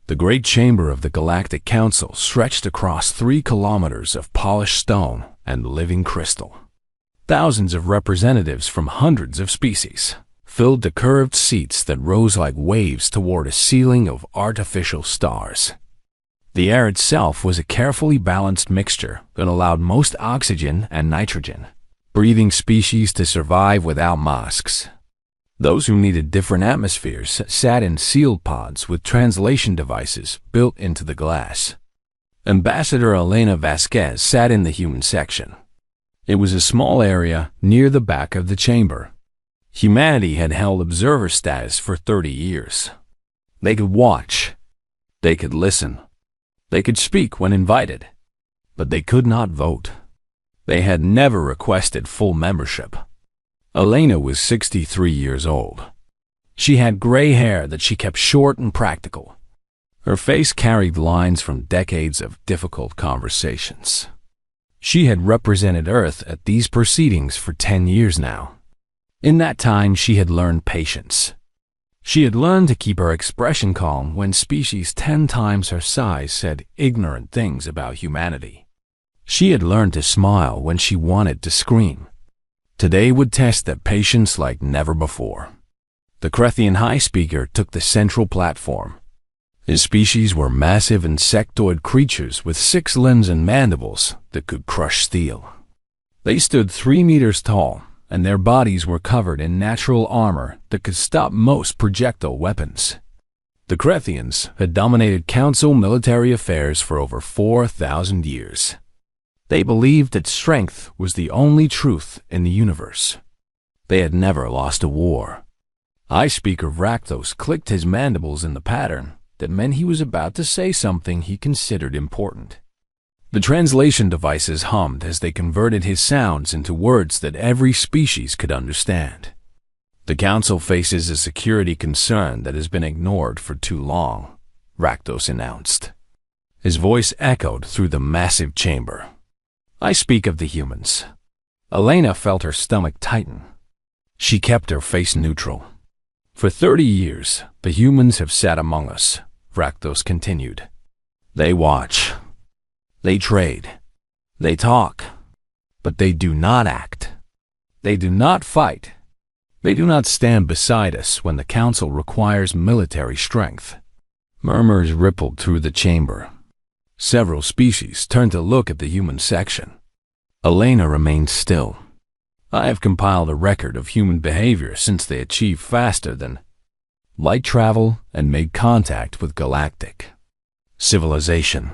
The great chamber of the Galactic Council stretched across 3 kilometers of polished stone and living crystal. Thousands of representatives from hundreds of species filled the curved seats that rose like waves toward a ceiling of artificial stars. The air itself was a carefully balanced mixture that allowed most oxygen and nitrogen, breathing species to survive without masks. Those who needed different atmospheres sat in sealed pods with translation devices built into the glass. Ambassador Elena Vasquez sat in the human section. It was a small area near the back of the chamber. Humanity had held observer status for 30 years. They could watch. They could listen. They could speak when invited. But they could not vote. They had never requested full membership. Elena was 63 years old. She had gray hair that she kept short and practical. Her face carried lines from decades of difficult conversations. She had represented Earth at these proceedings for 10 years now. In that time, she had learned patience. She had learned to keep her expression calm when species 10 times her size said ignorant things about humanity. She had learned to smile when she wanted to scream. Today would test that patience like never before. The Crethian High Speaker took the central platform. His species were massive insectoid creatures with 6 limbs and mandibles that could crush steel. They stood 3 meters tall, and their bodies were covered in natural armor that could stop most projectile weapons. The Crethians had dominated council military affairs for over 4,000 years. They believed that strength was the only truth in the universe. They had never lost a war. High Speaker Rakdos clicked his mandibles in the pattern that meant he was about to say something he considered important. The translation devices hummed as they converted his sounds into words that every species could understand. The Council faces a security concern that has been ignored for too long, Rakdos announced. His voice echoed through the massive chamber. I speak of the humans. Elena felt her stomach tighten. She kept her face neutral. For 30 years, the humans have sat among us, Rakdos continued. They watch. They trade. They talk. But they do not act. They do not fight. They do not stand beside us when the Council requires military strength. Murmurs rippled through the chamber. Several species turned to look at the human section. Elena remained still. I have compiled a record of human behavior since they achieved faster than light travel and made contact with Galactic. Civilization.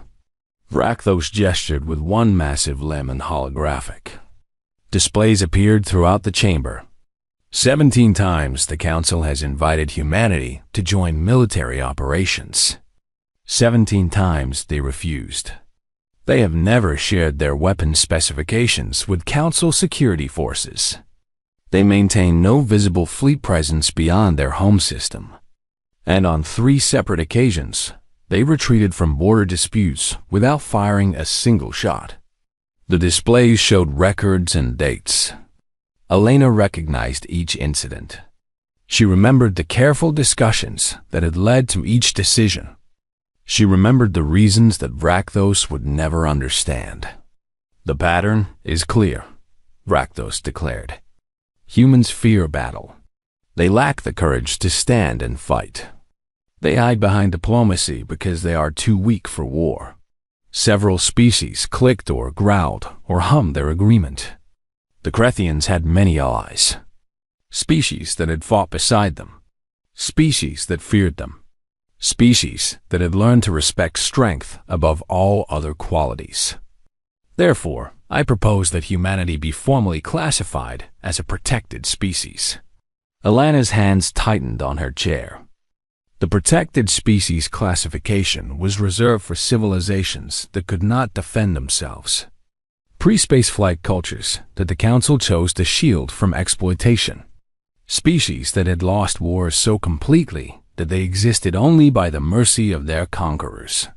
Rakdos gestured with one massive limb and holographic. Displays appeared throughout the chamber. 17 times the Council has invited humanity to join military operations. 17 times they refused. They have never shared their weapon specifications with Council security forces. They maintain no visible fleet presence beyond their home system. And on 3 separate occasions, they retreated from border disputes without firing a single shot. The displays showed records and dates. Elena recognized each incident. She remembered the careful discussions that had led to each decision. She remembered the reasons that Rakdos would never understand. The pattern is clear, Rakdos declared. Humans fear battle. They lack the courage to stand and fight. They hide behind diplomacy because they are too weak for war. Several species clicked or growled or hummed their agreement. The Crethians had many allies. Species that had fought beside them. Species that feared them. Species that had learned to respect strength above all other qualities. Therefore, I propose that humanity be formally classified as a protected species. Elena's hands tightened on her chair. The protected species classification was reserved for civilizations that could not defend themselves. Pre-spaceflight cultures that the Council chose to shield from exploitation. Species that had lost wars so completely that they existed only by the mercy of their conquerors.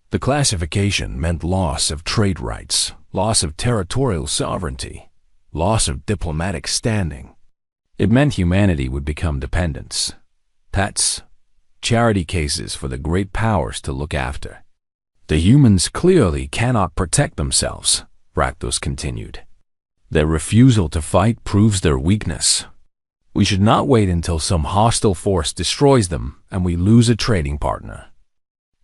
The classification meant loss of trade rights, loss of territorial sovereignty, loss of diplomatic standing. It meant humanity would become dependents, pets, charity cases for the great powers to look after. The humans clearly cannot protect themselves, Rakdos continued. Their refusal to fight proves their weakness. We should not wait until some hostile force destroys them and we lose a trading partner.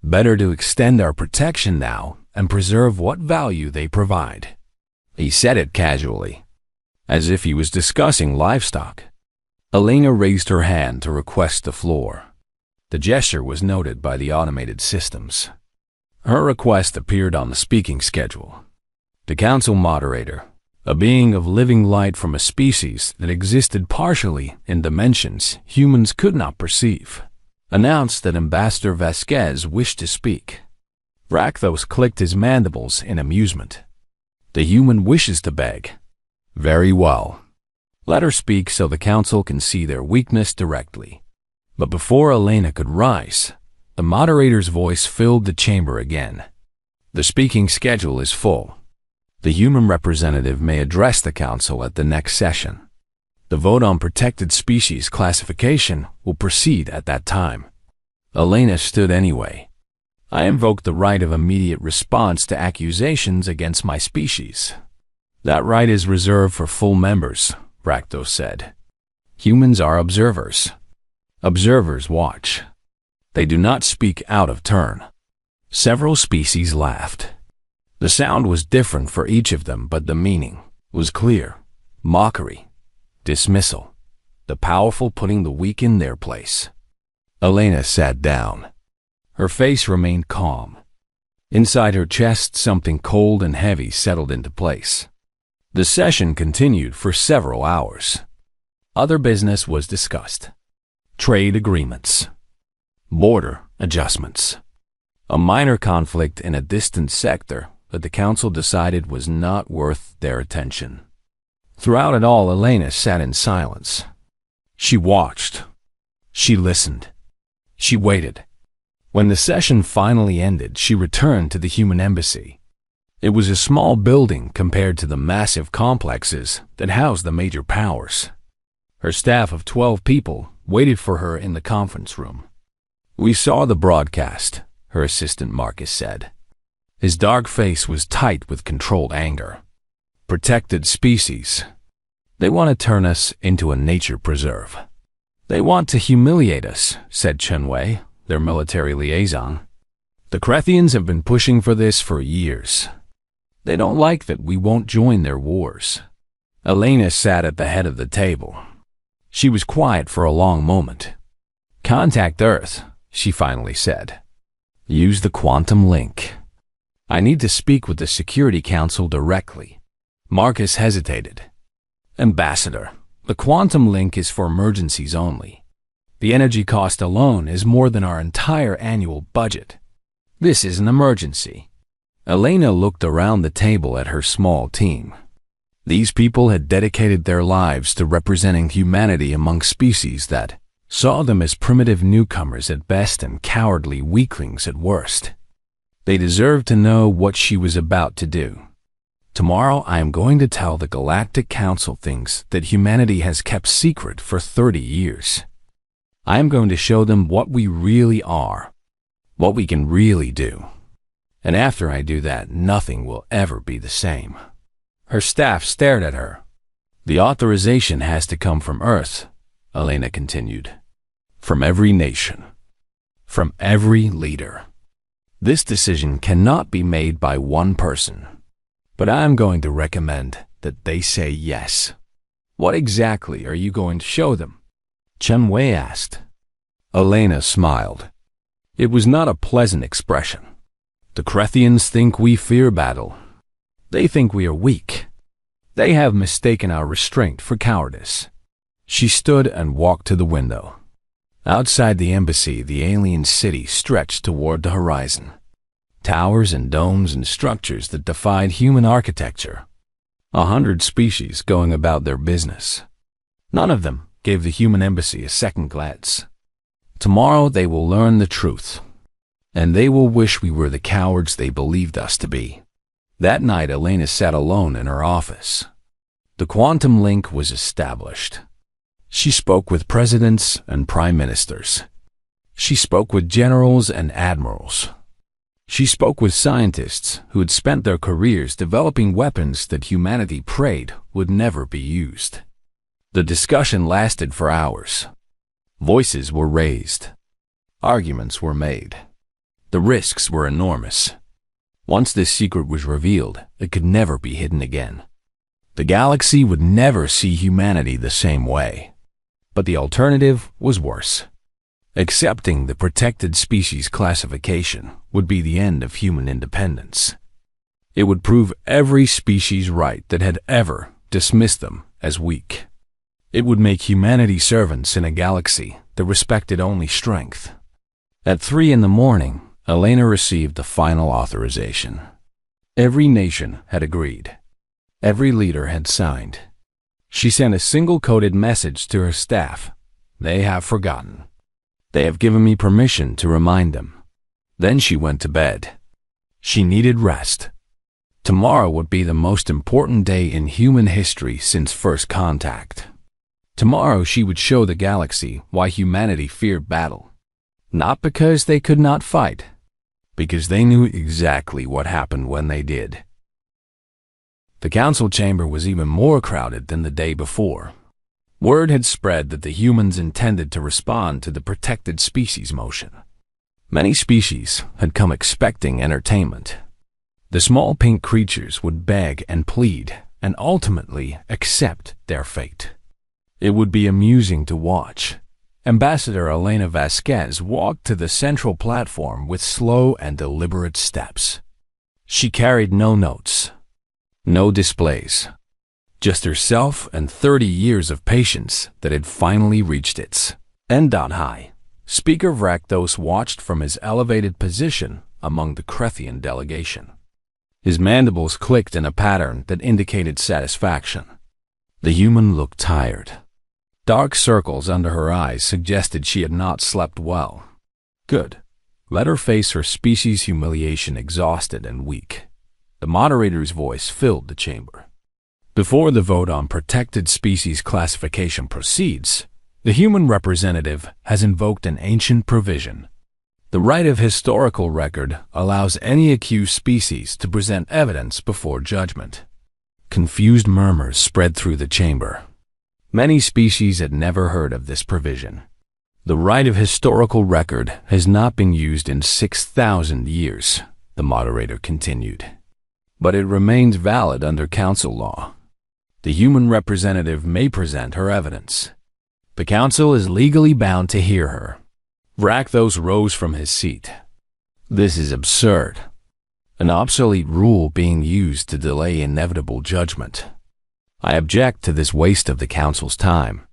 Better to extend our protection now and preserve what value they provide. He said it casually, as if he was discussing livestock. Elena raised her hand to request the floor. The gesture was noted by the automated systems. Her request appeared on the speaking schedule. The council moderator, a being of living light from a species that existed partially in dimensions humans could not perceive, announced that Ambassador Vasquez wished to speak. Rakdos clicked his mandibles in amusement. The human wishes to beg. Very well. Let her speak so the council can see their weakness directly. But before Elena could rise, the moderator's voice filled the chamber again. The speaking schedule is full. The human representative may address the council at the next session. The vote on protected species classification will proceed at that time. Elena stood anyway. I invoke the right of immediate response to accusations against my species. That right is reserved for full members, Rakdos said. Humans are observers. Observers watch. They do not speak out of turn. Several species laughed. The sound was different for each of them, but the meaning was clear. Mockery. Dismissal. The powerful putting the weak in their place. Elena sat down. Her face remained calm. Inside her chest, something cold and heavy settled into place. The session continued for several hours. Other business was discussed. Trade agreements. Border adjustments. A minor conflict in a distant sector that the council decided was not worth their attention. Throughout it all, Elena sat in silence. She watched. She listened. She waited. When the session finally ended, she returned to the human embassy. It was a small building compared to the massive complexes that housed the major powers. Her staff of 12 people waited for her in the conference room. We saw the broadcast, her assistant Marcus said. His dark face was tight with controlled anger. Protected species. They want to turn us into a nature preserve. They want to humiliate us, said Chenwei, their military liaison. The Krethians have been pushing for this for years. They don't like that we won't join their wars. Elena sat at the head of the table. She was quiet for a long moment. Contact Earth, she finally said. Use the quantum link. I need to speak with the Security Council directly. Marcus hesitated. Ambassador, the quantum link is for emergencies only. The energy cost alone is more than our entire annual budget. This is an emergency. Elena looked around the table at her small team. These people had dedicated their lives to representing humanity among species that saw them as primitive newcomers at best and cowardly weaklings at worst. They deserved to know what she was about to do. Tomorrow I am going to tell the Galactic Council things that humanity has kept secret for 30 years. I am going to show them what we really are, what we can really do. And after I do that, nothing will ever be the same. Her staff stared at her. The authorization has to come from Earth, Elena continued. From every nation. From every leader. This decision cannot be made by one person. But I am going to recommend that they say yes. What exactly are you going to show them? Chenwei asked. Elena smiled. It was not a pleasant expression. The Krethians think we fear battle. They think we are weak. They have mistaken our restraint for cowardice. She stood and walked to the window. Outside the embassy, the alien city stretched toward the horizon. Towers and domes and structures that defied human architecture. 100 species going about their business. None of them gave the human embassy a second glance. Tomorrow they will learn the truth, and they will wish we were the cowards they believed us to be. That night, Elena sat alone in her office. The quantum link was established. She spoke with presidents and prime ministers. She spoke with generals and admirals. She spoke with scientists who had spent their careers developing weapons that humanity prayed would never be used. The discussion lasted for hours. Voices were raised. Arguments were made. The risks were enormous. Once this secret was revealed, it could never be hidden again. The galaxy would never see humanity the same way. But the alternative was worse. Accepting the protected species classification would be the end of human independence. It would prove every species right that had ever dismissed them as weak. It would make humanity servants in a galaxy that respected only strength. At 3 a.m, Elena received the final authorization. Every nation had agreed. Every leader had signed. She sent a single-coded message to her staff. They have forgotten. They have given me permission to remind them. Then she went to bed. She needed rest. Tomorrow would be the most important day in human history since first contact. Tomorrow she would show the galaxy why humanity feared battle. Not because they could not fight, because they knew exactly what happened when they did. The council chamber was even more crowded than the day before. Word had spread that the humans intended to respond to the protected species motion. Many species had come expecting entertainment. The small pink creatures would beg and plead and ultimately accept their fate. It would be amusing to watch. Ambassador Elena Vasquez walked to the central platform with slow and deliberate steps. She carried no notes, no displays, just herself and 30 years of patience that had finally reached its end on high. Speaker Vraktos watched from his elevated position among the Krethian delegation. His mandibles clicked in a pattern that indicated satisfaction. The human looked tired. Dark circles under her eyes suggested she had not slept well. Good. Let her face her species' humiliation exhausted and weak. The moderator's voice filled the chamber. Before the vote on protected species classification proceeds, the human representative has invoked an ancient provision. The right of historical record allows any accused species to present evidence before judgment. Confused murmurs spread through the chamber. Many species had never heard of this provision. The right of historical record has not been used in 6,000 years, the moderator continued. But it remains valid under council law. The human representative may present her evidence. The council is legally bound to hear her. Vraktos rose from his seat. This is absurd. An obsolete rule being used to delay inevitable judgment. I object to this waste of the council's time.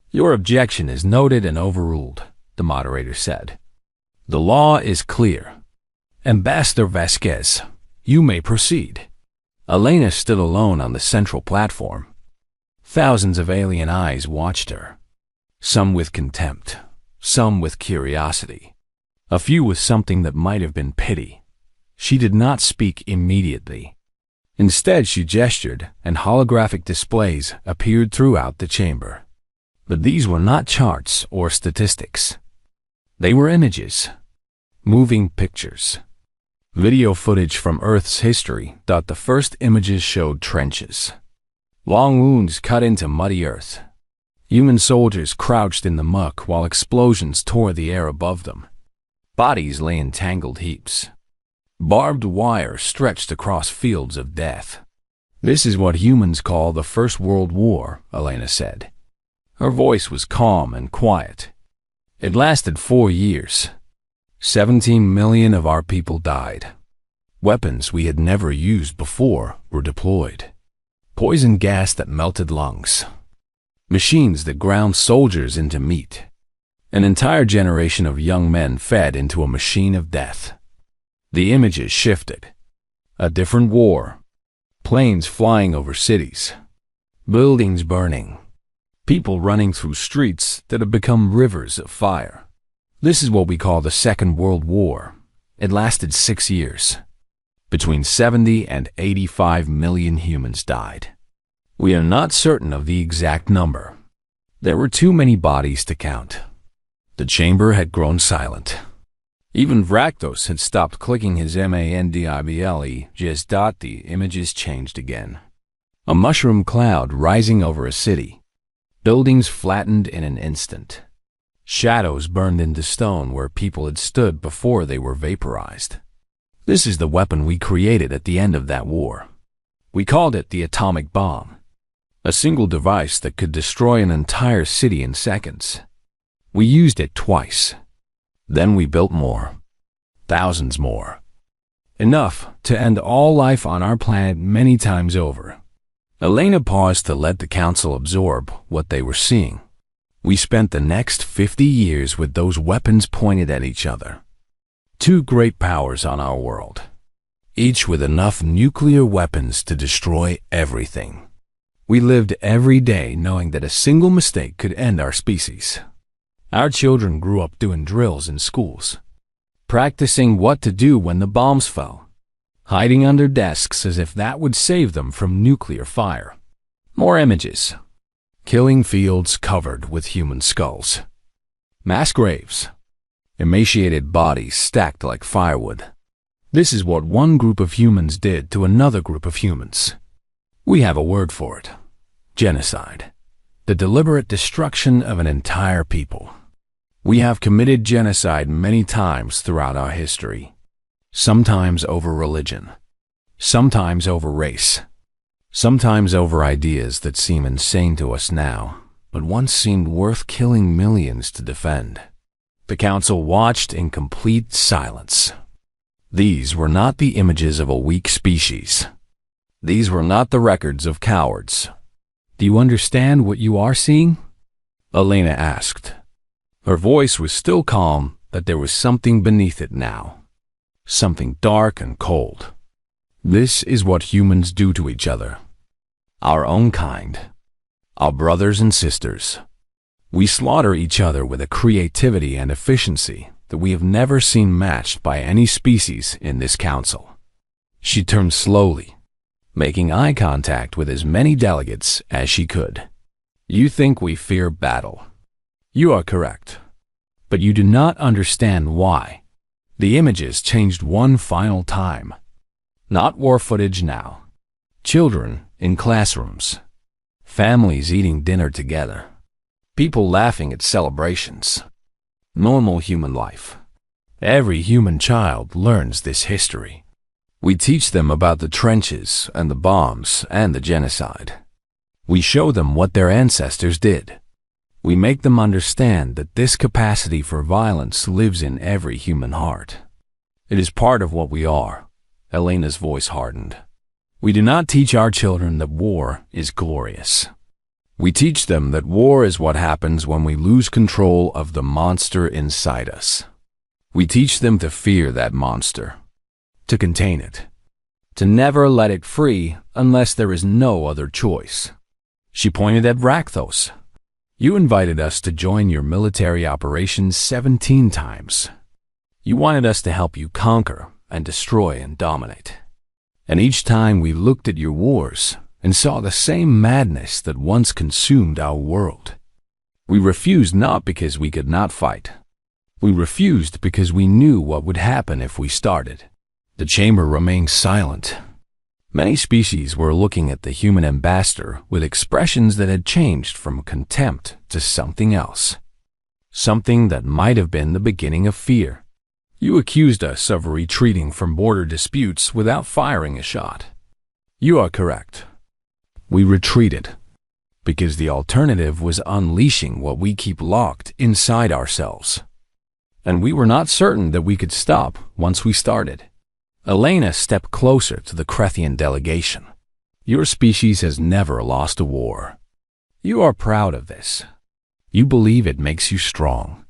Your objection is noted and overruled, the moderator said. The law is clear. Ambassador Vasquez, you may proceed. Elena stood alone on the central platform. Thousands of alien eyes watched her. Some with contempt, some with curiosity. A few with something that might have been pity. She did not speak immediately. Instead, she gestured, and holographic displays appeared throughout the chamber. But these were not charts or statistics. They were images, moving pictures. Video footage from Earth's history. The first images showed trenches. Long wounds cut into muddy earth. Human soldiers crouched in the muck while explosions tore the air above them. Bodies lay in tangled heaps. Barbed wire stretched across fields of death. This is what humans call the First World War, Elena said. Her voice was calm and quiet. It lasted 4 years. 17 million of our people died. Weapons we had never used before were deployed. Poison gas that melted lungs. Machines that ground soldiers into meat. An entire generation of young men fed into a machine of death. The images shifted. A different war. Planes flying over cities. Buildings burning. People running through streets that have become rivers of fire. This is what we call the Second World War. It lasted 6 years. Between 70 and 85 million humans died. We are not certain of the exact number. There were too many bodies to count. The chamber had grown silent. Even Vraktos had stopped clicking his mandible. Just the images changed again. A mushroom cloud rising over a city. Buildings flattened in an instant. Shadows burned into stone where people had stood before they were vaporized. This is the weapon we created at the end of that war. We called it the atomic bomb. A single device that could destroy an entire city in seconds. We used it twice. Then we built more. Thousands more. Enough to end all life on our planet many times over. Elena paused to let the council absorb what they were seeing. We spent the next 50 years with those weapons pointed at each other. Two great powers on our world, each with enough nuclear weapons to destroy everything. We lived every day knowing that a single mistake could end our species. Our children grew up doing drills in schools, practicing what to do when the bombs fell, hiding under desks as if that would save them from nuclear fire. More images. Killing fields covered with human skulls. Mass graves. Emaciated bodies stacked like firewood. This is what one group of humans did to another group of humans. We have a word for it. Genocide. The deliberate destruction of an entire people. We have committed genocide many times throughout our history. Sometimes over religion. Sometimes over race. Sometimes over ideas that seem insane to us now, but once seemed worth killing millions to defend. The council watched in complete silence. These were not the images of a weak species. These were not the records of cowards. Do you understand what you are seeing? Elena asked. Her voice was still calm, but there was something beneath it now. Something dark and cold. This is what humans do to each other. Our own kind. Our brothers and sisters. We slaughter each other with a creativity and efficiency that we have never seen matched by any species in this council. She turned slowly, making eye contact with as many delegates as she could. You think we fear battle. You are correct. But you do not understand why. The images changed one final time. Not war footage now. Children in classrooms. Families eating dinner together. People laughing at celebrations. Normal human life. Every human child learns this history. We teach them about the trenches and the bombs and the genocide. We show them what their ancestors did. We make them understand that this capacity for violence lives in every human heart. It is part of what we are. Elena's voice hardened. We do not teach our children that war is glorious. We teach them that war is what happens when we lose control of the monster inside us. We teach them to fear that monster, to contain it, to never let it free unless there is no other choice. She pointed at Vraktos. You invited us to join your military operations 17 times. You wanted us to help you conquer and destroy and dominate. And each time we looked at your wars and saw the same madness that once consumed our world. We refused not because we could not fight. We refused because we knew what would happen if we started. The chamber remained silent. Many species were looking at the human ambassador with expressions that had changed from contempt to something else. Something that might have been the beginning of fear. You accused us of retreating from border disputes without firing a shot. You are correct. We retreated because the alternative was unleashing what we keep locked inside ourselves. And we were not certain that we could stop once we started. Elena stepped closer to the Crethian delegation. Your species has never lost a war. You are proud of this. You believe it makes you strong.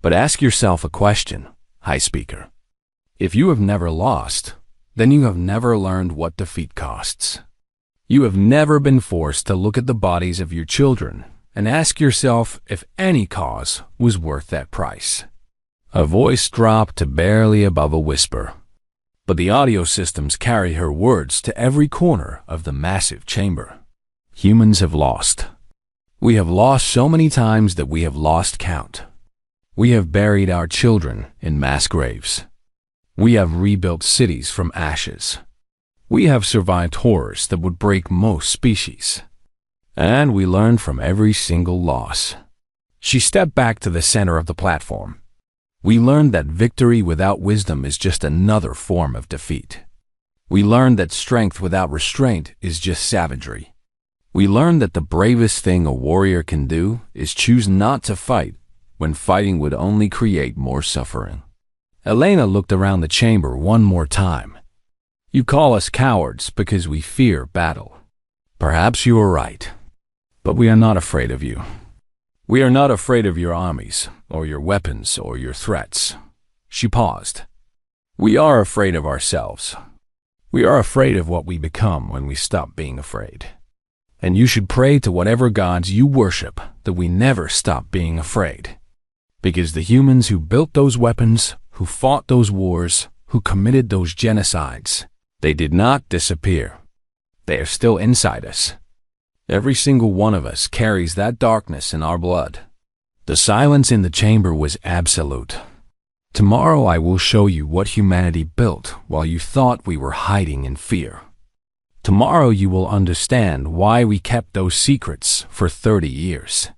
But ask yourself a question, High Speaker. If you have never lost, then you have never learned what defeat costs. You have never been forced to look at the bodies of your children and ask yourself if any cause was worth that price. Her voice dropped to barely above a whisper. But the audio systems carry her words to every corner of the massive chamber. Humans have lost. We have lost so many times that we have lost count. We have buried our children in mass graves. We have rebuilt cities from ashes. We have survived horrors that would break most species. And we learned from every single loss. She stepped back to the center of the platform. We learned that victory without wisdom is just another form of defeat. We learned that strength without restraint is just savagery. We learned that the bravest thing a warrior can do is choose not to fight when fighting would only create more suffering. Elena looked around the chamber one more time. You call us cowards because we fear battle. Perhaps you are right, but we are not afraid of you. We are not afraid of your armies, or your weapons, or your threats. She paused. We are afraid of ourselves. We are afraid of what we become when we stop being afraid. And you should pray to whatever gods you worship that we never stop being afraid. Because the humans who built those weapons, who fought those wars, who committed those genocides, they did not disappear. They are still inside us. Every single one of us carries that darkness in our blood. The silence in the chamber was absolute. Tomorrow I will show you what humanity built while you thought we were hiding in fear. Tomorrow you will understand why we kept those secrets for 30 years.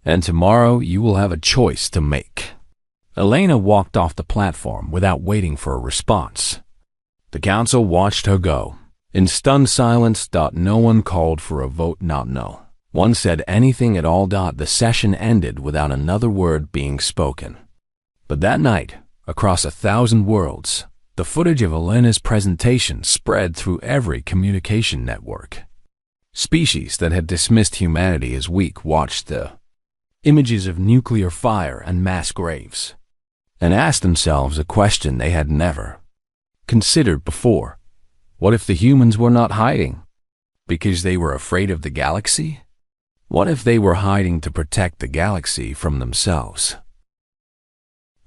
And tomorrow you will have a choice to make. Elena walked off the platform without waiting for a response. The council watched her go. In stunned silence. No one called for a vote. No one said anything at all. The session ended without another word being spoken. But that night, across 1,000 worlds, the footage of Elena's presentation spread through every communication network. Species that had dismissed humanity as weak watched the images of nuclear fire and mass graves and asked themselves a question they had never considered before. What if the humans were not hiding because they were afraid of the galaxy? What if they were hiding to protect the galaxy from themselves?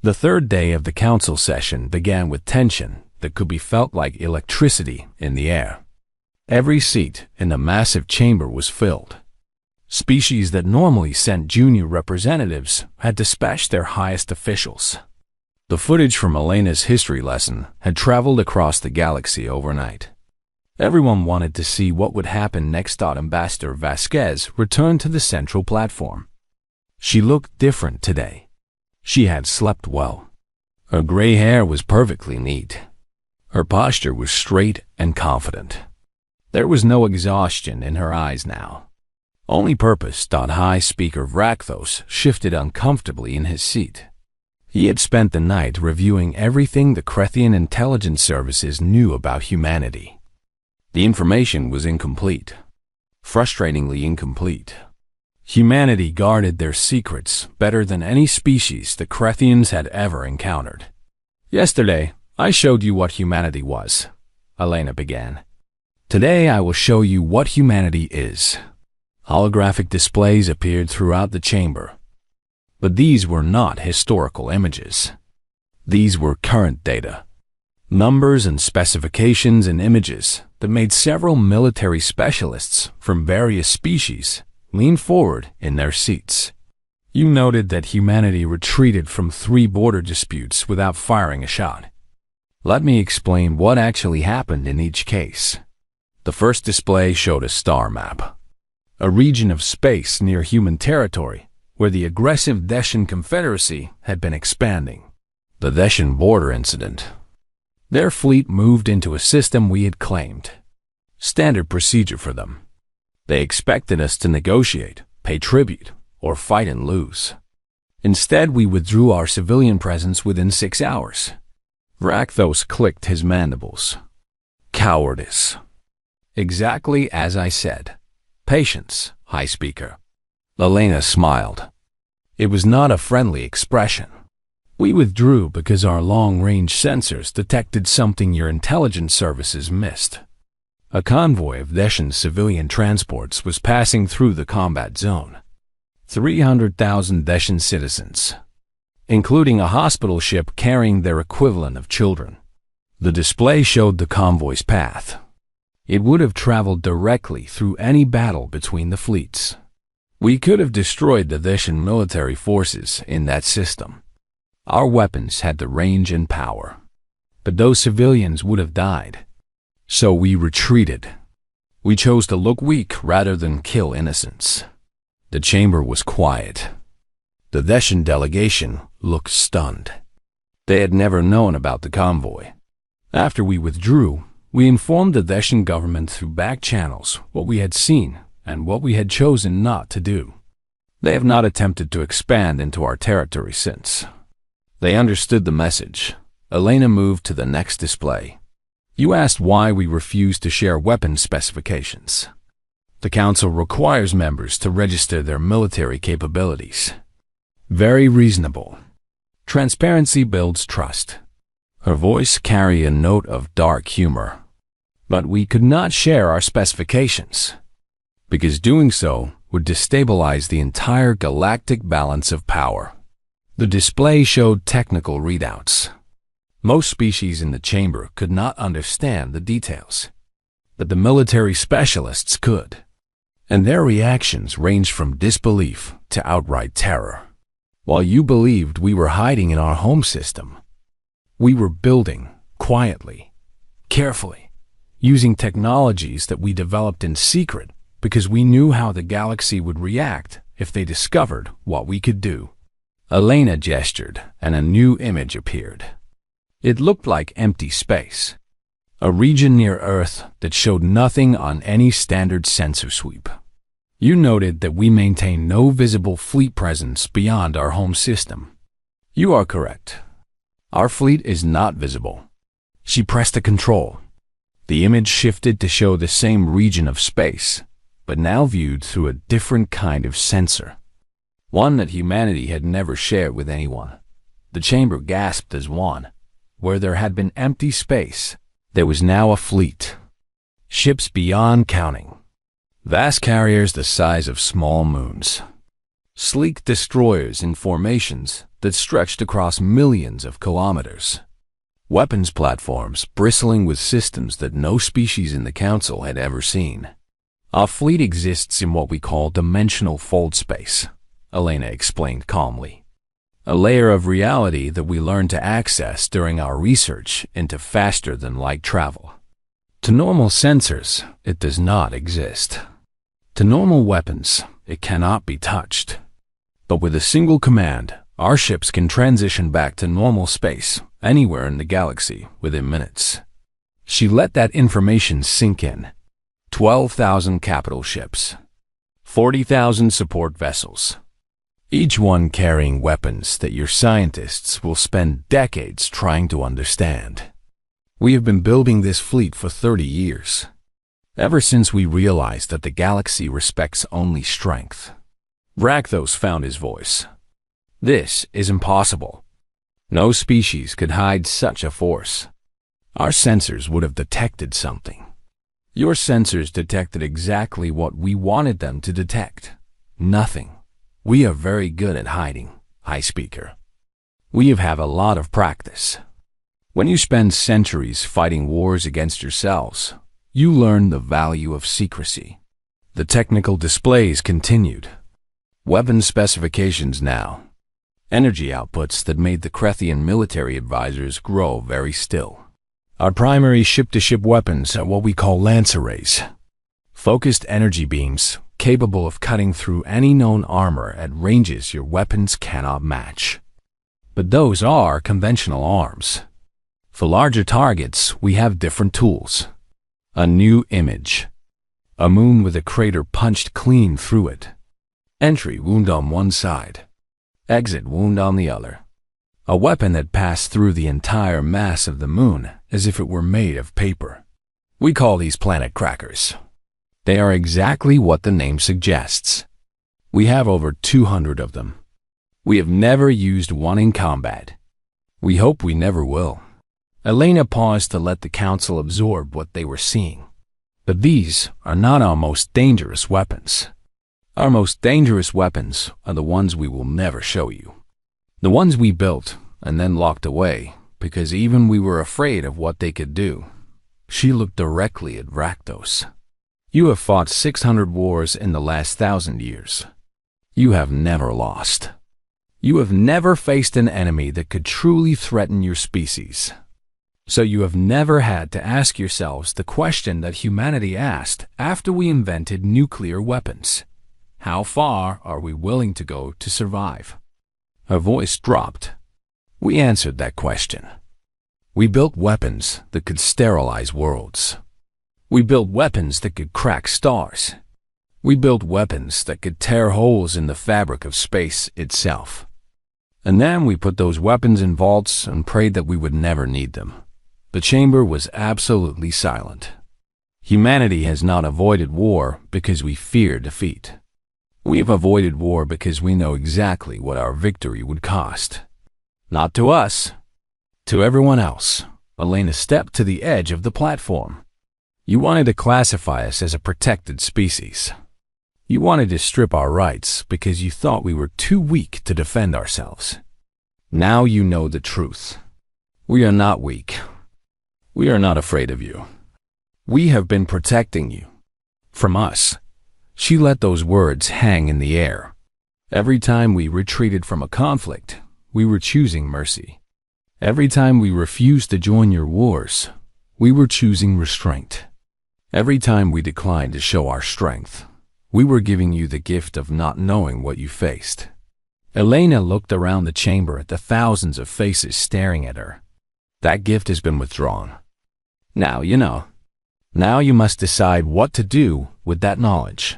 The third day of the council session began with tension that could be felt like electricity in the air. Every seat in the massive chamber was filled. Species that normally sent junior representatives had dispatched their highest officials. The footage from Elena's history lesson had traveled across the galaxy overnight. Everyone wanted to see what would happen next. Ambassador Vasquez returned to the central platform. She looked different today. She had slept well. Her gray hair was perfectly neat. Her posture was straight and confident. There was no exhaustion in her eyes now. Only purpose. High Speaker Vrakthos shifted uncomfortably in his seat. He had spent the night reviewing everything the Krethian intelligence services knew about humanity. The information was incomplete. Frustratingly incomplete. Humanity guarded their secrets better than any species the Krethians had ever encountered. Yesterday, I showed you what humanity was, Elena began. Today I will show you what humanity is. Holographic displays appeared throughout the chamber. But these were not historical images. These were current data. Numbers and specifications and images that made several military specialists from various species lean forward in their seats. You noted that humanity retreated from 3 border disputes without firing a shot. Let me explain what actually happened in each case. The first display showed a star map, a region of space near human territory where the aggressive Deshan Confederacy had been expanding. The Deshan border incident. Their fleet moved into a system we had claimed. Standard procedure for them. They expected us to negotiate, pay tribute, or fight and lose. Instead, we withdrew our civilian presence within 6 hours. Vrakthos clicked his mandibles. Cowardice. Exactly as I said. Patience, High Speaker. Elena smiled. It was not a friendly expression. We withdrew because our long-range sensors detected something your intelligence services missed. A convoy of Deshan civilian transports was passing through the combat zone. 300,000 Deshan citizens, including a hospital ship carrying their equivalent of children. The display showed the convoy's path. It would have traveled directly through any battle between the fleets. We could have destroyed the Deshan military forces in that system. Our weapons had the range and power, but those civilians would have died. So we retreated. We chose to look weak rather than kill innocents. The chamber was quiet. The Theshan delegation looked stunned. They had never known about the convoy. After we withdrew, we informed the Theshan government through back channels what we had seen and what we had chosen not to do. They have not attempted to expand into our territory since. They understood the message. Elena moved to the next display. You asked why we refused to share weapon specifications. The Council requires members to register their military capabilities. Very reasonable. Transparency builds trust. Her voice carried a note of dark humor. But we could not share our specifications, because doing so would destabilize the entire galactic balance of power. The display showed technical readouts. Most species in the chamber could not understand the details, but the military specialists could, and their reactions ranged from disbelief to outright terror. While you believed we were hiding in our home system, we were building quietly, carefully, using technologies that we developed in secret because we knew how the galaxy would react if they discovered what we could do. Elena gestured, and a new image appeared. It looked like empty space, a region near Earth that showed nothing on any standard sensor sweep. You noted that we maintain no visible fleet presence beyond our home system. You are correct. Our fleet is not visible. She pressed a control. The image shifted to show the same region of space, but now viewed through a different kind of sensor. One that humanity had never shared with anyone. The chamber gasped as one. Where there had been empty space, there was now a fleet. Ships beyond counting. Vast carriers the size of small moons. Sleek destroyers in formations that stretched across millions of kilometers. Weapons platforms bristling with systems that no species in the Council had ever seen. Our fleet exists in what we call dimensional fold space, Elena explained calmly. A layer of reality that we learned to access during our research into faster-than-light travel. To normal sensors, it does not exist. To normal weapons, it cannot be touched. But with a single command, our ships can transition back to normal space anywhere in the galaxy within minutes. She let that information sink in. 12,000 capital ships. 40,000 support vessels. Each one carrying weapons that your scientists will spend decades trying to understand. We have been building this fleet for 30 years, ever since we realized that the galaxy respects only strength. Rakthos found his voice. This is impossible. No species could hide such a force. Our sensors would have detected something. Your sensors detected exactly what we wanted them to detect. Nothing. We are very good at hiding, High Speaker. We have had a lot of practice. When you spend centuries fighting wars against yourselves, you learn the value of secrecy. The technical displays continued. Weapon specifications now. Energy outputs that made the Krethian military advisors grow very still. Our primary ship-to-ship weapons are what we call lance arrays. Focused energy beams capable of cutting through any known armor at ranges your weapons cannot match. But those are conventional arms. For larger targets, we have different tools. A new image. A moon with a crater punched clean through it. Entry wound on one side. Exit wound on the other. A weapon that passed through the entire mass of the moon as if it were made of paper. We call these planet crackers. They are exactly what the name suggests. We have over 200 of them. We have never used one in combat. We hope we never will. Elena paused to let the Council absorb what they were seeing. But these are not our most dangerous weapons. Our most dangerous weapons are the ones we will never show you. The ones we built and then locked away because even we were afraid of what they could do. She looked directly at Rakthos. You have fought 600 wars in the last 1,000 years. You have never lost. You have never faced an enemy that could truly threaten your species. So you have never had to ask yourselves the question that humanity asked after we invented nuclear weapons. How far are we willing to go to survive? Her voice dropped. We answered that question. We built weapons that could sterilize worlds. We built weapons that could crack stars. We built weapons that could tear holes in the fabric of space itself. And then we put those weapons in vaults and prayed that we would never need them. The chamber was absolutely silent. Humanity has not avoided war because we fear defeat. We have avoided war because we know exactly what our victory would cost. Not to us, to everyone else. Elena stepped to the edge of the platform. You wanted to classify us as a protected species. You wanted to strip our rights because you thought we were too weak to defend ourselves. Now you know the truth. We are not weak. We are not afraid of you. We have been protecting you. From us. She let those words hang in the air. Every time we retreated from a conflict, we were choosing mercy. Every time we refused to join your wars, we were choosing restraint. Every time we declined to show our strength, we were giving you the gift of not knowing what you faced. Elena looked around the chamber at the thousands of faces staring at her. That gift has been withdrawn. Now you know. Now you must decide what to do with that knowledge.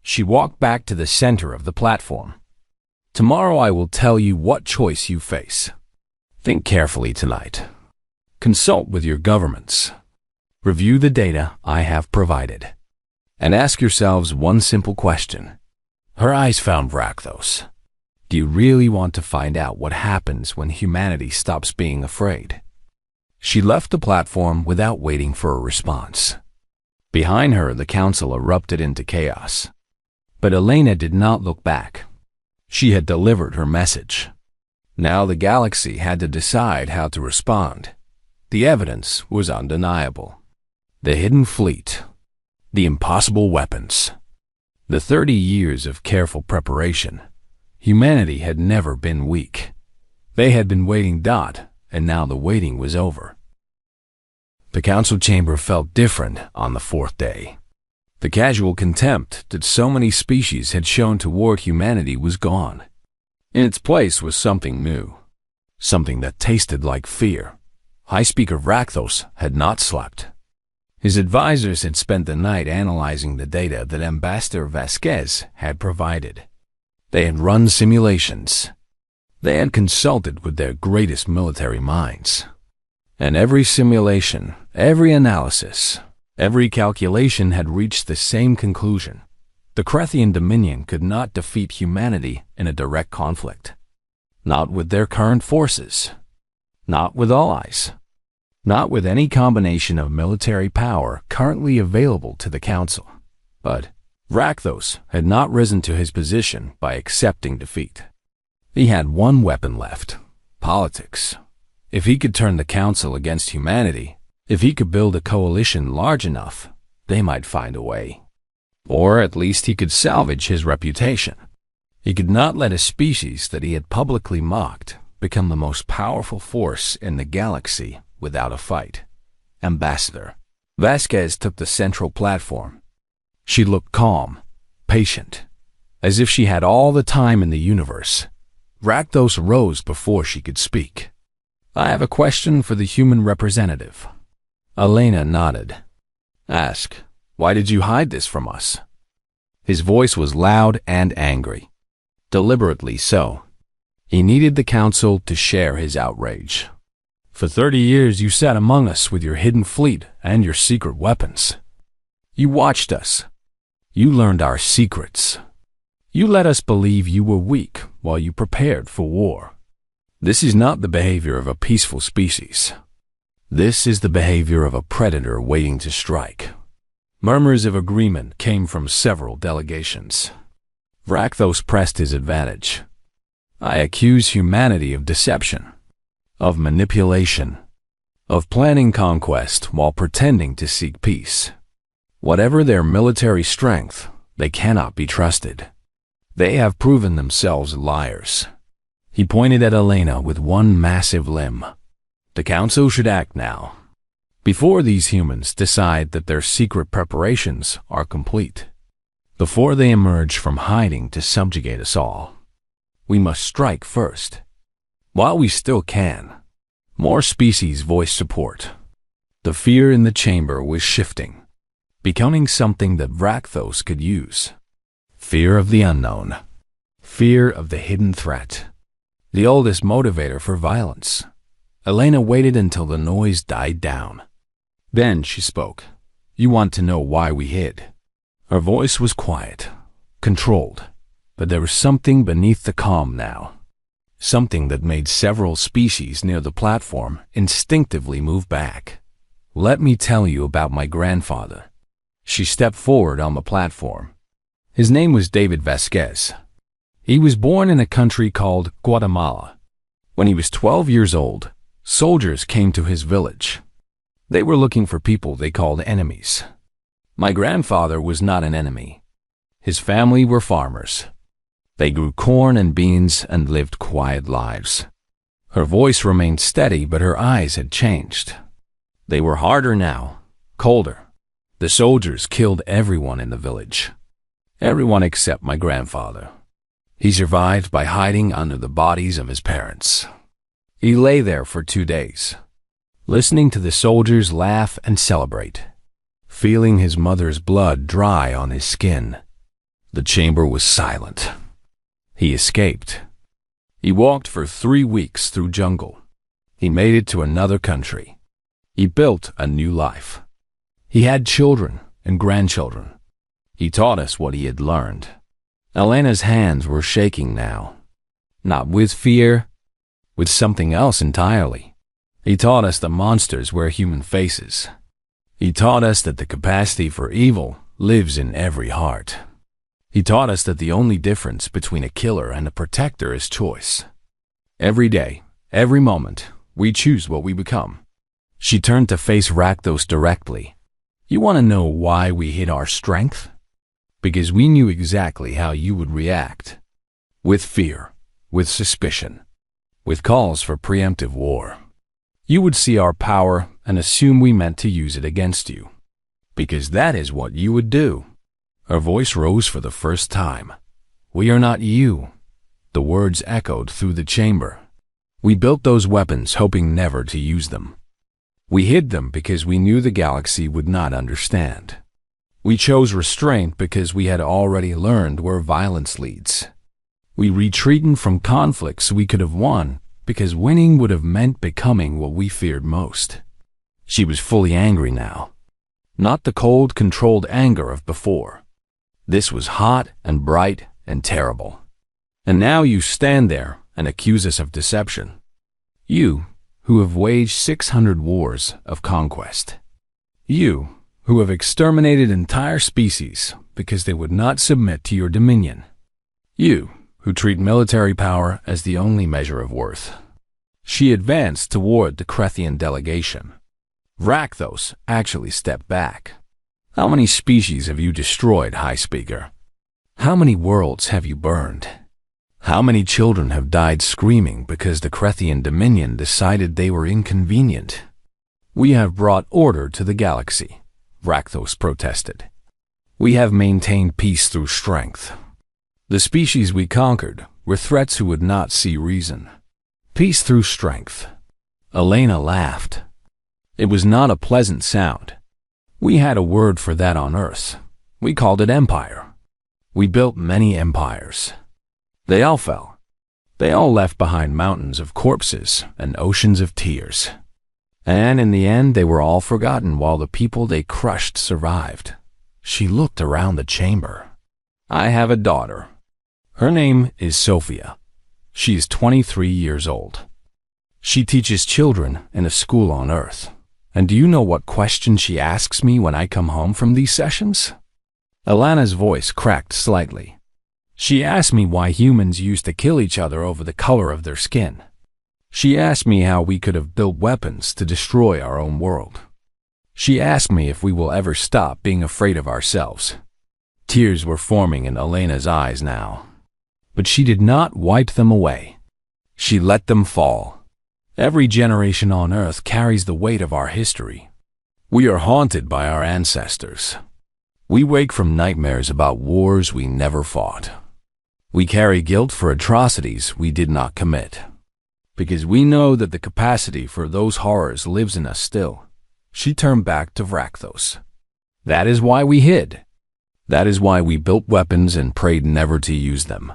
She walked back to the center of the platform. Tomorrow I will tell you what choice you face. Think carefully tonight. Consult with your governments. Review the data I have provided. And ask yourselves one simple question. Her eyes found Rakdos. Do you really want to find out what happens when humanity stops being afraid? She left the platform without waiting for a response. Behind her, the council erupted into chaos. But Elena did not look back. She had delivered her message. Now the galaxy had to decide how to respond. The evidence was undeniable. The hidden fleet. The impossible weapons. The 30 years of careful preparation. Humanity had never been weak. They had been waiting, and now the waiting was over. The council chamber felt different on the fourth day. The casual contempt that so many species had shown toward humanity was gone. In its place was something new. Something that tasted like fear. High Speaker Rakdos had not slept. His advisors had spent the night analyzing the data that Ambassador Vasquez had provided. They had run simulations. They had consulted with their greatest military minds. And every simulation, every analysis, every calculation had reached the same conclusion. The Krethian Dominion could not defeat humanity in a direct conflict. Not with their current forces. Not with allies. Not with any combination of military power currently available to the Council. But Rakdos had not risen to his position by accepting defeat. He had one weapon left: politics. If he could turn the Council against humanity, if he could build a coalition large enough, they might find a way. Or at least he could salvage his reputation. He could not let a species that he had publicly mocked become the most powerful force in the galaxy without a fight. Ambassador Vasquez took the central platform. She looked calm, patient, as if she had all the time in the universe. Rakdos rose before she could speak. I have a question for the human representative. Elena nodded. Ask, why did you hide this from us? His voice was loud and angry. Deliberately so. He needed the council to share his outrage. For 30 years you sat among us with your hidden fleet and your secret weapons. You watched us. You learned our secrets. You let us believe you were weak while you prepared for war. This is not the behavior of a peaceful species. This is the behavior of a predator waiting to strike. Murmurs of agreement came from several delegations. Rakdos pressed his advantage. I accuse humanity of deception, of manipulation, of planning conquest while pretending to seek peace. Whatever their military strength, they cannot be trusted. They have proven themselves liars. He pointed at Elena with one massive limb. The council should act now, before these humans decide that their secret preparations are complete. Before they emerge from hiding to subjugate us all, we must strike first. While we still can. More species voiced support. The fear in the chamber was shifting, becoming something that Rakthos could use. Fear of the unknown. Fear of the hidden threat. The oldest motivator for violence. Elena waited until the noise died down. Then she spoke. You want to know why we hid? Her voice was quiet, controlled, but there was something beneath the calm now. Something that made several species near the platform instinctively move back. Let me tell you about my grandfather. She stepped forward on the platform. His name was David Vasquez. He was born in a country called Guatemala. When he was 12 years old, soldiers came to his village. They were looking for people they called enemies. My grandfather was not an enemy. His family were farmers. They grew corn and beans and lived quiet lives. Her voice remained steady, but her eyes had changed. They were harder now, colder. The soldiers killed everyone in the village. Everyone except my grandfather. He survived by hiding under the bodies of his parents. He lay there for 2 days, listening to the soldiers laugh and celebrate, feeling his mother's blood dry on his skin. The chamber was silent. He escaped. He walked for 3 weeks through jungle. He made it to another country. He built a new life. He had children and grandchildren. He taught us what he had learned. Elena's hands were shaking now. Not with fear, with something else entirely. He taught us the monsters wear human faces. He taught us that the capacity for evil lives in every heart. He taught us that the only difference between a killer and a protector is choice. Every day, every moment, we choose what we become. She turned to face Rakthos directly. You want to know why we hid our strength? Because we knew exactly how you would react. With fear, with suspicion, with calls for preemptive war. You would see our power and assume we meant to use it against you. Because that is what you would do. Her voice rose for the first time. We are not you. The words echoed through the chamber. We built those weapons hoping never to use them. We hid them because we knew the galaxy would not understand. We chose restraint because we had already learned where violence leads. We retreated from conflicts we could have won because winning would have meant becoming what we feared most. She was fully angry now. Not the cold, controlled anger of before. This was hot and bright and terrible. And now you stand there and accuse us of deception. You, who have waged 600 wars of conquest. You, who have exterminated entire species because they would not submit to your dominion. You, who treat military power as the only measure of worth. She advanced toward the Krethian delegation. Rakthos actually stepped back. How many species have you destroyed, High Speaker? How many worlds have you burned? How many children have died screaming because the Krethian Dominion decided they were inconvenient? We have brought order to the galaxy, Rakthos protested. We have maintained peace through strength. The species we conquered were threats who would not see reason. Peace through strength. Elena laughed. It was not a pleasant sound. We had a word for that on Earth. We called it empire. We built many empires. They all fell. They all left behind mountains of corpses and oceans of tears. And in the end, they were all forgotten while the people they crushed survived. She looked around the chamber. I have a daughter. Her name is Sophia. She is 23 years old. She teaches children in a school on Earth. And do you know what question she asks me when I come home from these sessions? Elena's voice cracked slightly. She asked me why humans used to kill each other over the color of their skin. She asked me how we could have built weapons to destroy our own world. She asked me if we will ever stop being afraid of ourselves. Tears were forming in Elena's eyes now. But she did not wipe them away. She let them fall. Every generation on Earth carries the weight of our history. We are haunted by our ancestors. We wake from nightmares about wars we never fought. We carry guilt for atrocities we did not commit. Because we know that the capacity for those horrors lives in us still. She turned back to Rakthos. That is why we hid. That is why we built weapons and prayed never to use them.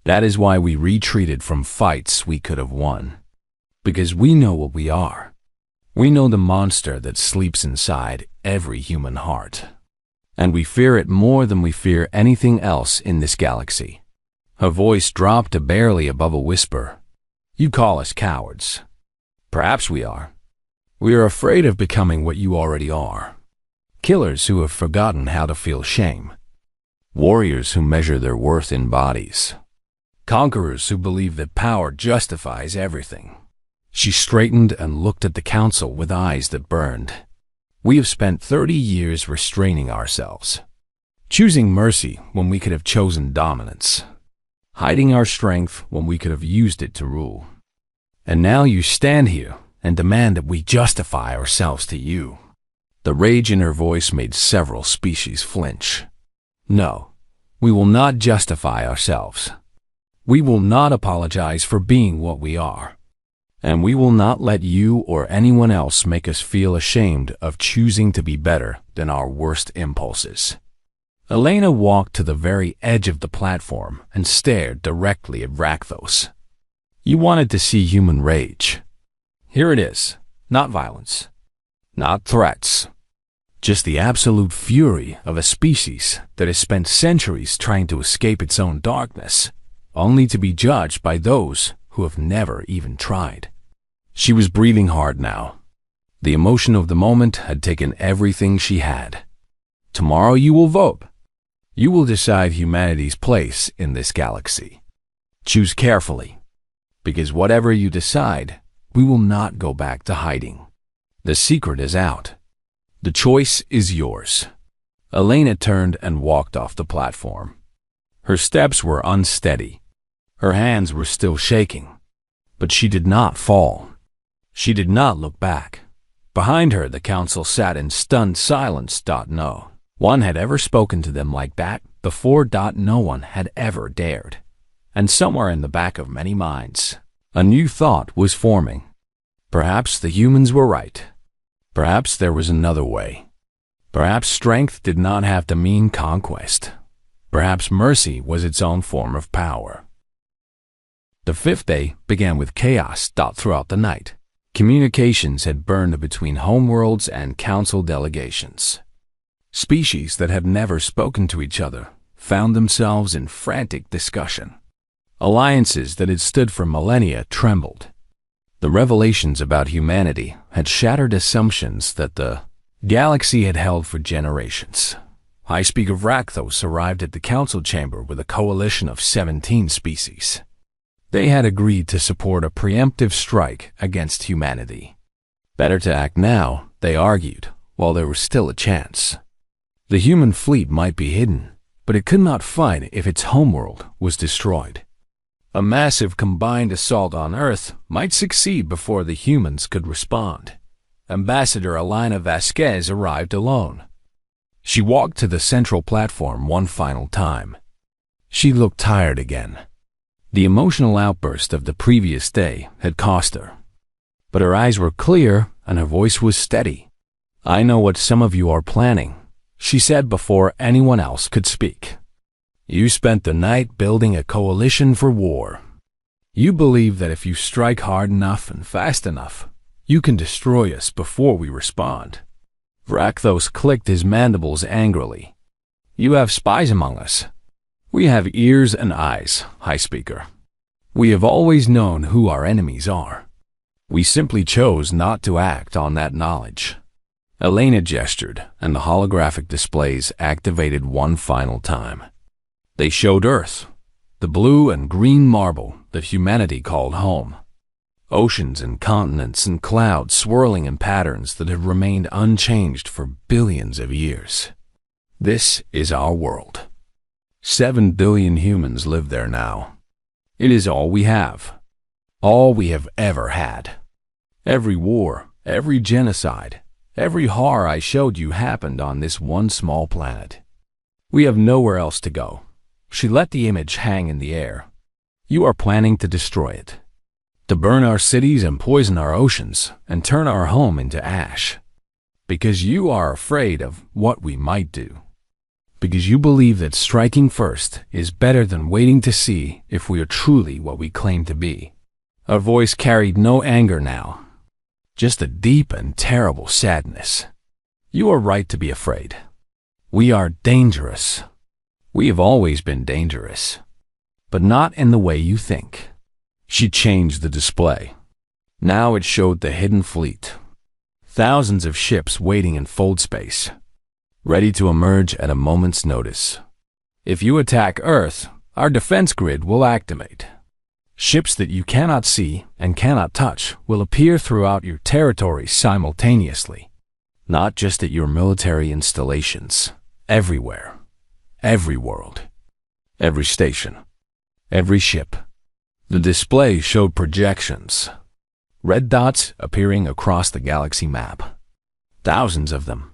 That is why we retreated from fights we could have won. Because we know what we are. We know the monster that sleeps inside every human heart. And we fear it more than we fear anything else in this galaxy. Her voice dropped to barely above a whisper. You call us cowards. Perhaps we are. We are afraid of becoming what you already are. Killers who have forgotten how to feel shame. Warriors who measure their worth in bodies. Conquerors who believe that power justifies everything. She straightened and looked at the council with eyes that burned. We have spent 30 years restraining ourselves. Choosing mercy when we could have chosen dominance. Hiding our strength when we could have used it to rule. And now you stand here and demand that we justify ourselves to you. The rage in her voice made several species flinch. No, we will not justify ourselves. We will not apologize for being what we are. And we will not let you or anyone else make us feel ashamed of choosing to be better than our worst impulses. Elena walked to the very edge of the platform and stared directly at Rakthos. You wanted to see human rage. Here it is, not violence, not threats, just the absolute fury of a species that has spent centuries trying to escape its own darkness, only to be judged by those who have never even tried. She was breathing hard now. The emotion of the moment had taken everything she had. Tomorrow you will vote. You will decide humanity's place in this galaxy. Choose carefully, because whatever you decide, we will not go back to hiding. The secret is out. The choice is yours. Elena turned and walked off the platform. Her steps were unsteady. Her hands were still shaking. But she did not fall. She did not look back. Behind her, the council sat in stunned silence. No one had ever spoken to them like that before. No one had ever dared. And somewhere in the back of many minds, a new thought was forming. Perhaps the humans were right. Perhaps there was another way. Perhaps strength did not have to mean conquest. Perhaps mercy was its own form of power. The fifth day began with chaos. Throughout the night, communications had burned between homeworlds and council delegations. Species that had never spoken to each other found themselves in frantic discussion. Alliances that had stood for millennia trembled. The revelations about humanity had shattered assumptions that the galaxy had held for generations. High Speaker Rakthos arrived at the council chamber with a coalition of 17 species. They had agreed to support a preemptive strike against humanity. Better to act now, they argued, while there was still a chance. The human fleet might be hidden, but it could not fight if its homeworld was destroyed. A massive combined assault on Earth might succeed before the humans could respond. Ambassador Elena Vasquez arrived alone. She walked to the central platform one final time. She looked tired again. The emotional outburst of the previous day had cost her. But her eyes were clear and her voice was steady. I know what some of you are planning, she said before anyone else could speak. You spent the night building a coalition for war. You believe that if you strike hard enough and fast enough, you can destroy us before we respond. Rakthos clicked his mandibles angrily. You have spies among us. We have ears and eyes, High Speaker. We have always known who our enemies are. We simply chose not to act on that knowledge. Elena gestured, and the holographic displays activated one final time. They showed Earth, the blue and green marble that humanity called home. Oceans and continents and clouds swirling in patterns that have remained unchanged for billions of years. This is our world. 7 billion humans live there now. It is all we have. All we have ever had. Every war, every genocide, every horror I showed you happened on this one small planet. We have nowhere else to go. She let the image hang in the air. You are planning to destroy it. To burn our cities and poison our oceans and turn our home into ash. Because you are afraid of what we might do. Because you believe that striking first is better than waiting to see if we are truly what we claim to be. Her voice carried no anger now, just a deep and terrible sadness. You are right to be afraid. We are dangerous. We have always been dangerous, but not in the way you think. She changed the display. Now it showed the hidden fleet. Thousands of ships waiting in fold space, ready to emerge at a moment's notice. If you attack Earth, our defense grid will activate. Ships that you cannot see and cannot touch will appear throughout your territory simultaneously, not just at your military installations, everywhere, every world, every station, every ship. The display showed projections, red dots appearing across the galaxy map. Thousands of them,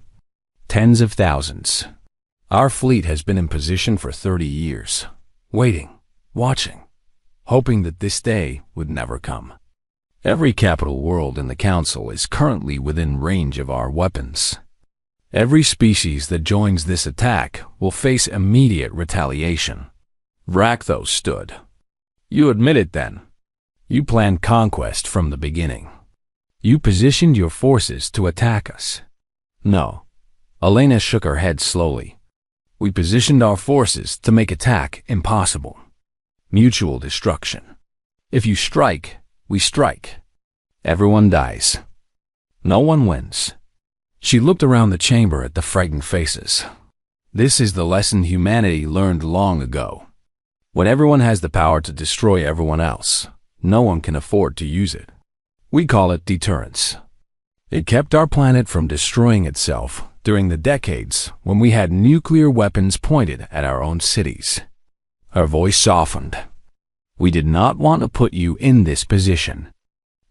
tens of thousands. Our fleet has been in position for 30 years, waiting, watching, hoping that this day would never come. Every capital world in the Council is currently within range of our weapons. Every species that joins this attack will face immediate retaliation. Rakthos stood. You admit it then. You planned conquest from the beginning. You positioned your forces to attack us. No. Elena shook her head slowly. We positioned our forces to make attack impossible. Mutual destruction. If you strike, we strike. Everyone dies. No one wins. She looked around the chamber at the frightened faces. This is the lesson humanity learned long ago. When everyone has the power to destroy everyone else, no one can afford to use it. We call it deterrence. It kept our planet from destroying itself during the decades when we had nuclear weapons pointed at our own cities. Her voice softened. We did not want to put you in this position.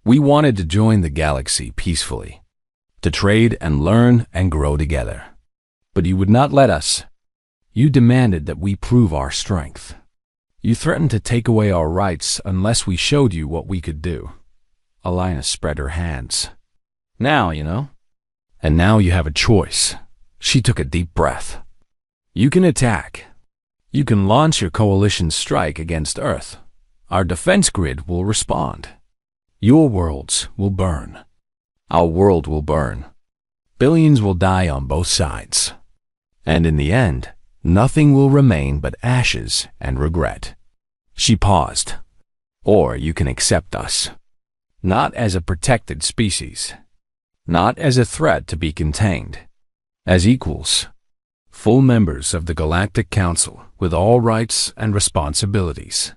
We wanted to join the galaxy peacefully, to trade and learn and grow together. But you would not let us. You demanded that we prove our strength. You threatened to take away our rights unless we showed you what we could do. Alina spread her hands. Now, you know. And now you have a choice. She took a deep breath. You can attack. You can launch your coalition strike against Earth. Our defense grid will respond. Your worlds will burn. Our world will burn. Billions will die on both sides. And in the end, nothing will remain but ashes and regret. She paused. Or you can accept us. Not as a protected species. Not as a threat to be contained. As equals. Full members of the Galactic Council with all rights and responsibilities.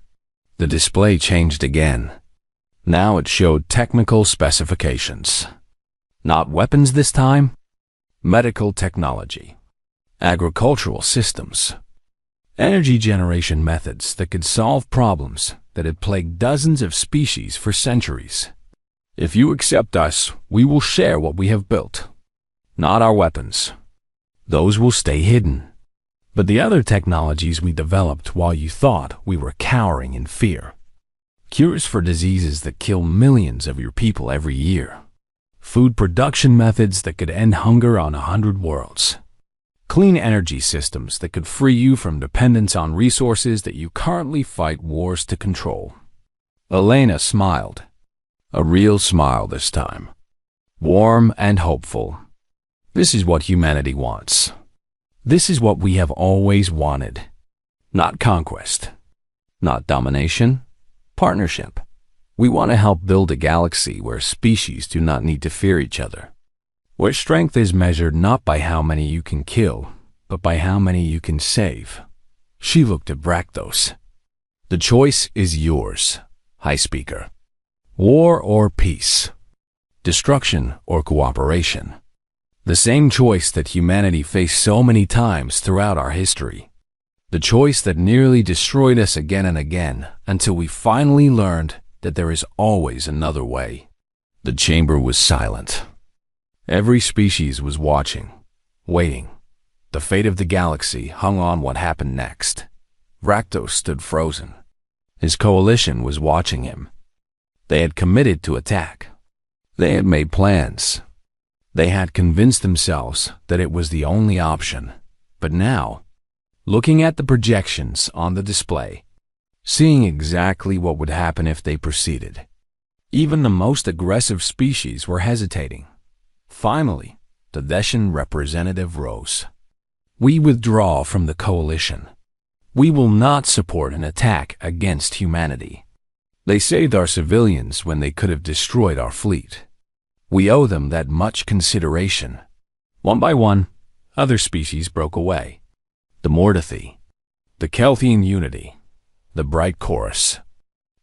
The display changed again. Now it showed technical specifications. Not weapons this time. Medical technology. Agricultural systems. Energy generation methods that could solve problems that had plagued dozens of species for centuries. If you accept us, we will share what we have built. Not our weapons. Those will stay hidden. But the other technologies we developed while you thought we were cowering in fear. Cures for diseases that kill millions of your people every year. Food production methods that could end hunger on 100 worlds. Clean energy systems that could free you from dependence on resources that you currently fight wars to control. Elena smiled. A real smile this time. Warm and hopeful. This is what humanity wants. This is what we have always wanted. Not conquest. Not domination. Partnership. We want to help build a galaxy where species do not need to fear each other. Where strength is measured not by how many you can kill, but by how many you can save. She looked at Rakthos. The choice is yours, High Speaker. War or peace. Destruction or cooperation. The same choice that humanity faced so many times throughout our history. The choice that nearly destroyed us again and again until we finally learned that there is always another way. The chamber was silent. Every species was watching, waiting. The fate of the galaxy hung on what happened next. Rakdos stood frozen. His coalition was watching him. They had committed to attack. They had made plans. They had convinced themselves that it was the only option. But now, looking at the projections on the display, seeing exactly what would happen if they proceeded, even the most aggressive species were hesitating. Finally, the Theshan representative rose. We withdraw from the coalition. We will not support an attack against humanity. They saved our civilians when they could have destroyed our fleet. We owe them that much consideration. One by one, other species broke away. The Mordathi, the Kelthian Unity, the Bright Chorus.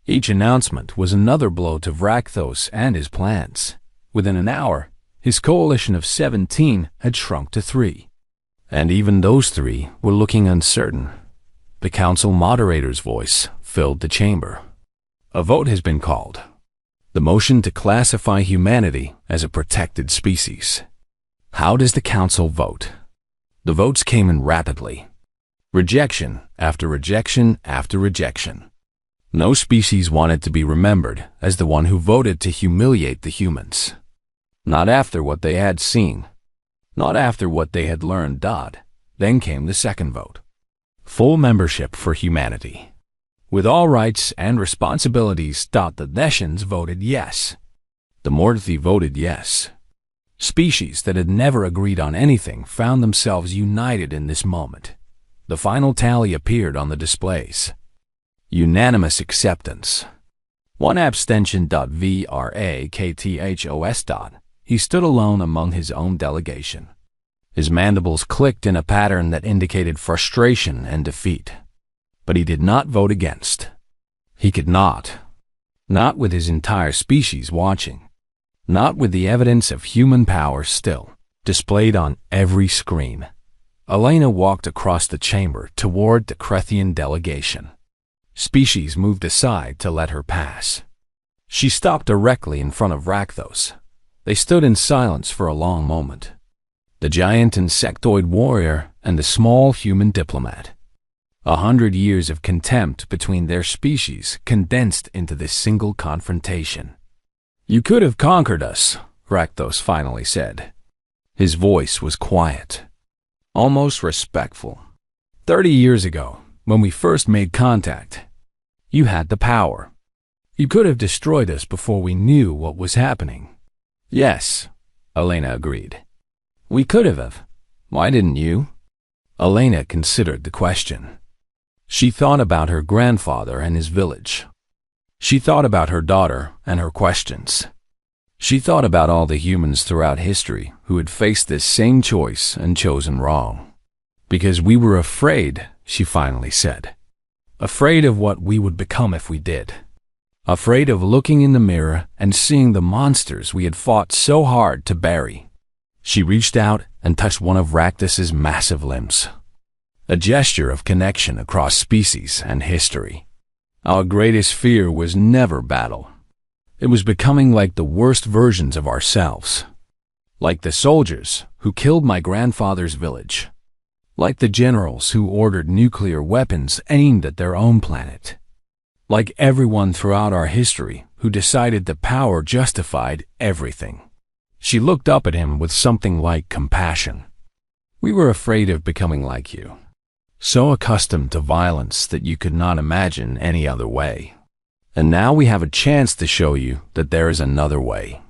Each announcement was another blow to Rakdos and his plans. Within an hour, his coalition of 17 had shrunk to 3. And even those 3 were looking uncertain. The council moderator's voice filled the chamber. A vote has been called. The motion to classify humanity as a protected species. How does the council vote? The votes came in rapidly. Rejection after rejection after rejection. No species wanted to be remembered as the one who voted to humiliate the humans. Not after what they had seen. Not after what they had learned. Then came the second vote. Full membership for humanity. With all rights and responsibilities. The Theshans voted yes. The Mordathi voted yes. Species that had never agreed on anything found themselves united in this moment. The final tally appeared on the displays. Unanimous acceptance. 1 abstention. Vrakthos. He stood alone among his own delegation. His mandibles clicked in a pattern that indicated frustration and defeat. But he did not vote against. He could not. Not with his entire species watching. Not with the evidence of human power still displayed on every screen. Elena walked across the chamber toward the Krethian delegation. Species moved aside to let her pass. She stopped directly in front of Rakdos. They stood in silence for a long moment. The giant insectoid warrior and the small human diplomat. 100 years of contempt between their species condensed into this single confrontation. You could have conquered us, Rakdos finally said. His voice was quiet, almost respectful. 30 years ago, when we first made contact, you had the power. You could have destroyed us before we knew what was happening. Yes, Elena agreed. We could have. Why didn't you? Elena considered the question. She thought about her grandfather and his village. She thought about her daughter and her questions. She thought about all the humans throughout history who had faced this same choice and chosen wrong. Because we were afraid, she finally said. Afraid of what we would become if we did. Afraid of looking in the mirror and seeing the monsters we had fought so hard to bury. She reached out and touched one of Rakdos's massive limbs. A gesture of connection across species and history. Our greatest fear was never battle. It was becoming like the worst versions of ourselves. Like the soldiers who killed my grandfather's village. Like the generals who ordered nuclear weapons aimed at their own planet. Like everyone throughout our history who decided that power justified everything. She looked up at him with something like compassion. We were afraid of becoming like you. So accustomed to violence that you could not imagine any other way. And now we have a chance to show you that there is another way.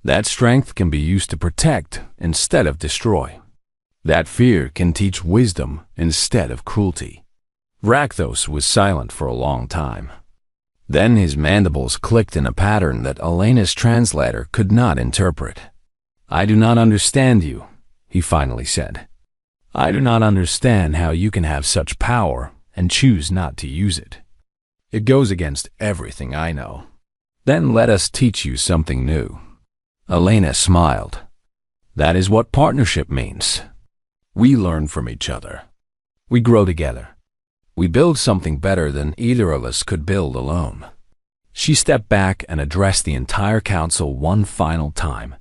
That strength can be used to protect instead of destroy. That fear can teach wisdom instead of cruelty. Rakdos was silent for a long time. Then his mandibles clicked in a pattern that Elena's translator could not interpret. I do not understand you, he finally said. I do not understand how you can have such power and choose not to use it. It goes against everything I know. Then let us teach you something new. Elena smiled. That is what partnership means. We learn from each other. We grow together. We build something better than either of us could build alone. She stepped back and addressed the entire council one final time.